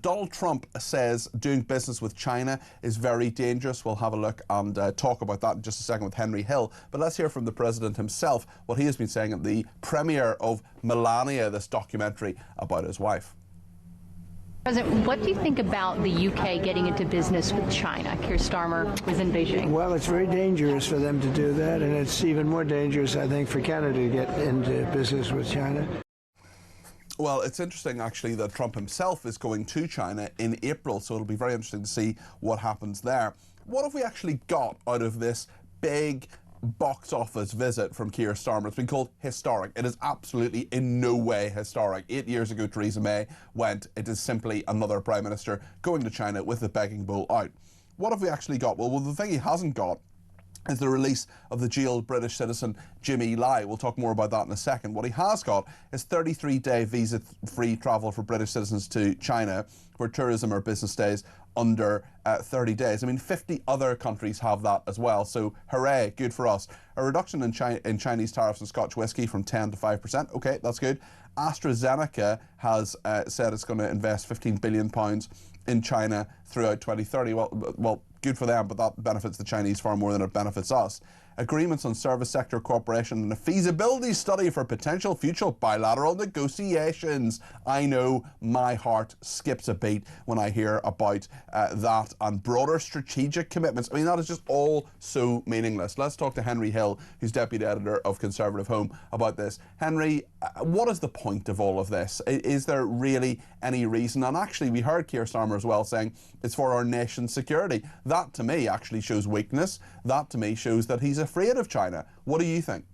Donald Trump says doing business with China is very dangerous. We'll have a look and talk about that in just a second with Henry Hill. But let's hear from the president himself, what he has been saying at the premiere of Melania, this documentary about his wife. President, what do you think about the UK getting into business with China? Keir Starmer was in Beijing. Well, it's very dangerous for them to do that, and it's even more dangerous, I think, for Canada to get into business with China. Well, it's interesting, actually, that Trump himself is going to China in April, so it'll be very interesting to see what happens there. What have we actually got out of this big box office visit from Keir Starmer? It's been called historic. It is absolutely in no way historic. 8 years ago, Theresa May went. It is simply another Prime Minister going to China with the begging bowl out. What have we actually got? Well, the thing he hasn't got is the release of the jailed British citizen Jimmy Lai. We'll talk more about that in a second. What he has got is 33-day visa-free travel for British citizens to China for tourism or business stays under 30 days. I mean, 50 other countries have that as well, so hooray, good for us. A reduction in Chinese tariffs on Scotch whisky from 10 to 5%. Okay, that's good. AstraZeneca has said it's going to invest £15 billion in China throughout 2030. Well, good for them, but that benefits the Chinese far more than it benefits us. Agreements on service sector cooperation and a feasibility study for potential future bilateral negotiations. I know my heart skips a beat when I hear about that and broader strategic commitments. I mean, that is just all so meaningless. Let's talk to Henry Hill, who's deputy editor of Conservative Home, about this. Henry, what is the point of all of this? Is there really any reason? And actually, we heard Keir Starmer as well saying it's for our nation's security. That, to me, actually shows weakness. That, to me, shows that he's afraid of China. What do you think?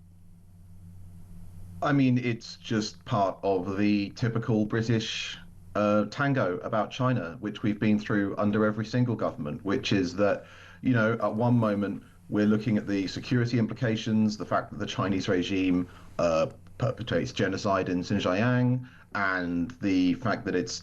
I mean, it's just part of the typical British tango about China, which we've been through under every single government, which is that, you know, at one moment we're looking at the security implications, the fact that the Chinese regime perpetrates genocide in Xinjiang, and the fact that its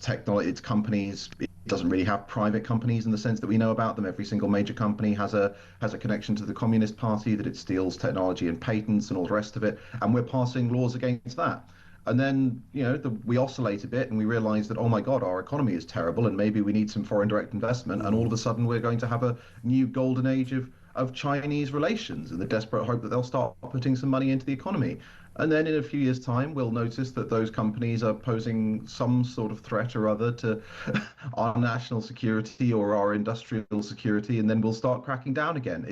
companies, it doesn't really have private companies in the sense that we know about them. Every single major company has a connection to the Communist Party, that it steals technology and patents and all the rest of it, and we're passing laws against that. And then, you know, we oscillate a bit and we realize that, oh my God, our economy is terrible and maybe we need some foreign direct investment, and all of a sudden we're going to have a new golden age of Chinese relations in the desperate hope that they'll start putting some money into the economy. And then in a few years' time, we'll notice that those companies are posing some sort of threat or other to our national security or our industrial security, and then we'll start cracking down again.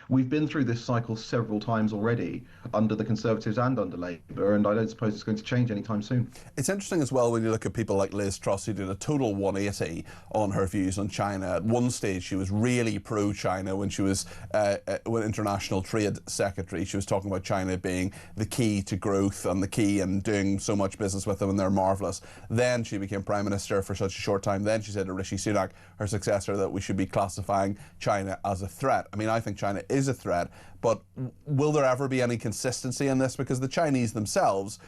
We've been through this cycle several times already under the Conservatives and under Labour, and I don't suppose it's going to change anytime soon. It's interesting as well when you look at people like Liz Truss, who did a total 180 on her views on China. At one stage, she was really pro-China when she was International Trade Secretary. She was talking about China being the key to growth and the key and doing so much business with them, and they're marvellous. Then she became Prime Minister for such a short time. Then she said to Rishi Sunak, her successor, that we should be classifying China as a threat. I mean, I think China is a threat, but will there ever be any consistency in this? Because the Chinese themselves,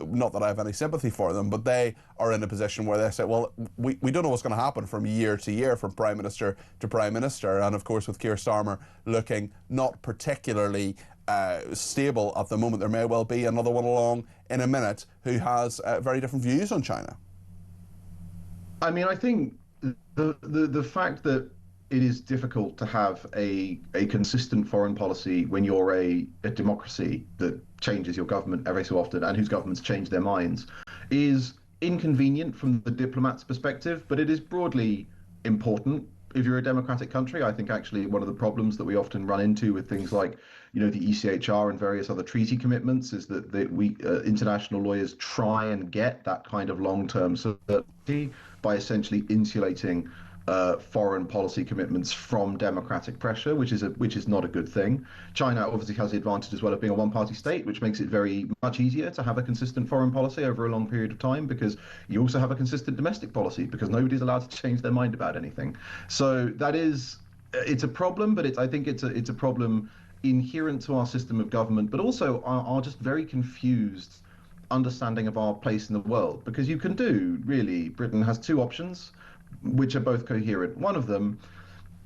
not that I have any sympathy for them, but they are in a position where they say, well, we don't know what's going to happen from year to year, from Prime Minister to Prime Minister. And of course, with Keir Starmer looking not particularly stable at the moment, there may well be another one along in a minute who has very different views on China. I mean, I think the fact that it is difficult to have a consistent foreign policy when you're a democracy that changes your government every so often and whose governments change their minds is inconvenient from the diplomat's perspective, but it is broadly important. If you're a democratic country, I think actually one of the problems that we often run into with things like, you know, the ECHR and various other treaty commitments is that we international lawyers try and get that kind of long-term certainty by essentially insulating foreign policy commitments from democratic pressure, which is not a good thing. China obviously has the advantage as well of being a one-party state, which makes it very much easier to have a consistent foreign policy over a long period of time, because you also have a consistent domestic policy, because nobody's allowed to change their mind about anything. So it's a problem, but I think it's a problem inherent to our system of government, but also our just very confused understanding of our place in the world. Because you can do, really, Britain has two options, which are both coherent. One of them,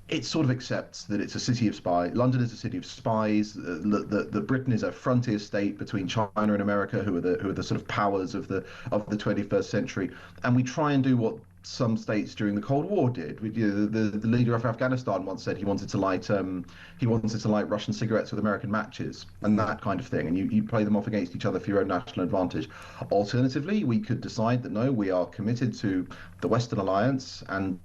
it sort of accepts that it's a city of spies. London is a city of spies. That Britain is a frontier state between China and America, who are the sort of powers of the 21st century. And we try and do what some states during the Cold War did. The leader of Afghanistan once said he wanted to light Russian cigarettes with American matches and that kind of thing, and you play them off against each other for your own national advantage. Alternatively, we could decide that no, we are committed to the Western alliance and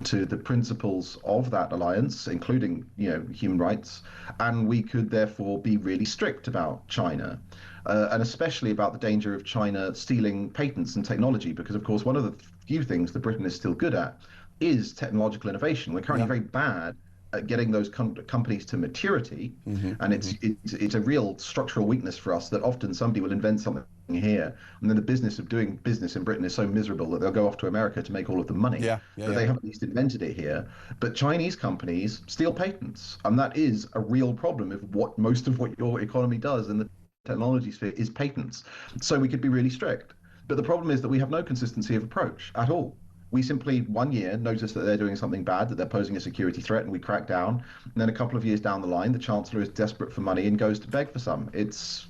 to the principles of that alliance, including human rights, and we could therefore be really strict about China, and especially about the danger of China stealing patents and technology, because of course one of the few things that Britain is still good at is technological innovation. We're currently very bad at getting those companies to maturity, and it's a real structural weakness for us that often somebody will invent something here, and then the business of doing business in Britain is so miserable that they'll go off to America to make all of the money. They haven't at least invented it here. But Chinese companies steal patents, and that is a real problem if most of what your economy does in the technology sphere is patents. So we could be really strict. But the problem is that we have no consistency of approach at all. We simply, 1 year, notice that they're doing something bad, that they're posing a security threat, and we crack down. And then a couple of years down the line, the Chancellor is desperate for money and goes to beg for some. That's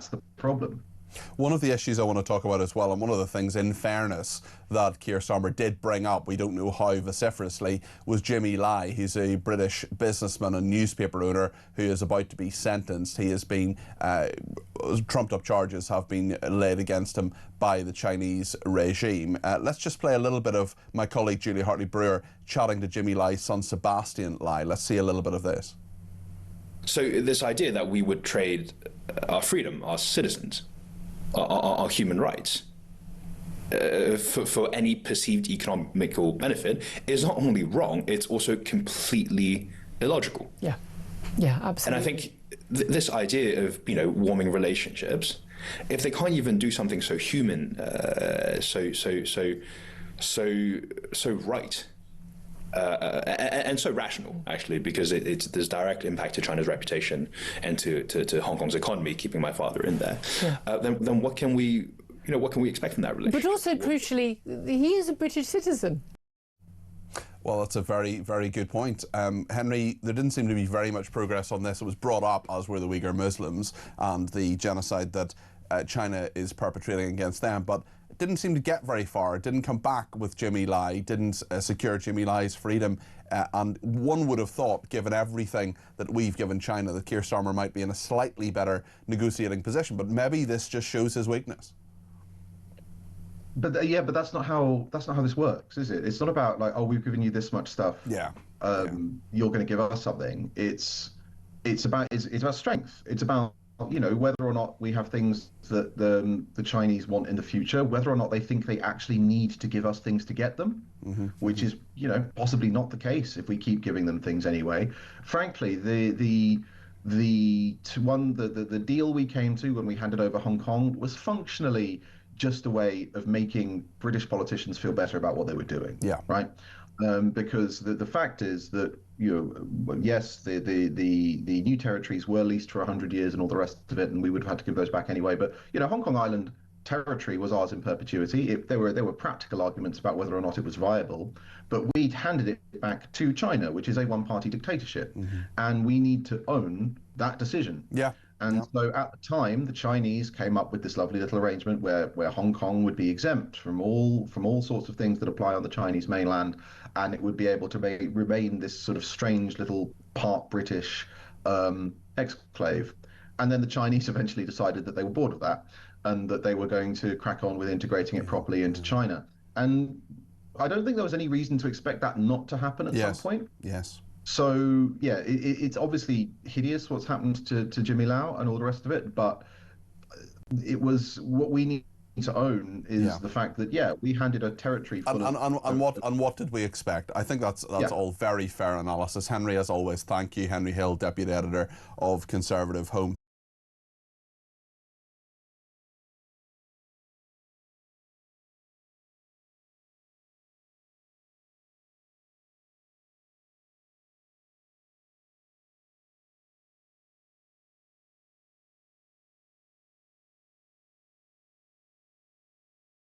the problem. One of the issues I want to talk about as well, and one of the things, in fairness, that Keir Starmer did bring up, we don't know how vociferously, was Jimmy Lai. He's a British businessman and newspaper owner who is about to be sentenced. He has been, trumped up charges have been laid against him by the Chinese regime. Let's just play a little bit of my colleague Julia Hartley-Brewer chatting to Jimmy Lai's son Sebastian Lai. Let's see a little bit of this. So this idea that we would trade our freedom, our citizens, our human rights for any perceived economical benefit is not only wrong, it's also completely illogical. Yeah, absolutely. And I think this idea of warming relationships, if they can't even do something so human, so right, and so rational, actually, because there's direct impact to China's reputation and to Hong Kong's economy, keeping my father in there. Then what can we expect from that relationship? But also, crucially, he is a British citizen. Well, that's a very, very good point. Henry, there didn't seem to be very much progress on this. It was brought up, as were the Uyghur Muslims and the genocide that China is perpetrating against them, but it didn't seem to get very far. It didn't come back with Jimmy Lai, didn't secure Jimmy Lai's freedom. And one would have thought, given everything that we've given China, that Keir Starmer might be in a slightly better negotiating position. But maybe this just shows his weakness. But but that's not how this works, is it? It's not about like, oh, we've given you this much stuff. You're going to give us something. It's about strength. It's about whether or not we have things that the Chinese want in the future, whether or not they think they actually need to give us things to get them, which is possibly not the case if we keep giving them things anyway. Frankly, the deal we came to when we handed over Hong Kong was functionally just a way of making British politicians feel better about what they were doing. Right. Because the fact is that yes, the new territories were leased for 100 years and all the rest of it, and we would have had to give those back anyway. But Hong Kong Island territory was ours in perpetuity. There were practical arguments about whether or not it was viable, but we'd handed it back to China, which is a one-party dictatorship, and we need to own that decision. And so at the time, the Chinese came up with this lovely little arrangement where Hong Kong would be exempt from all sorts of things that apply on the Chinese mainland, and it would be able to remain this sort of strange little part British exclave. And then the Chinese eventually decided that they were bored of that and that they were going to crack on with integrating it properly into China. And I don't think there was any reason to expect that not to happen at some point. So, yeah, it's obviously hideous what's happened to Jimmy Lai and all the rest of it, but it was what we need to own is the fact that, we handed a territory full and what did we expect? I think that's all very fair analysis. Henry, as always, thank you. Henry Hill, Deputy Editor of Conservative Home.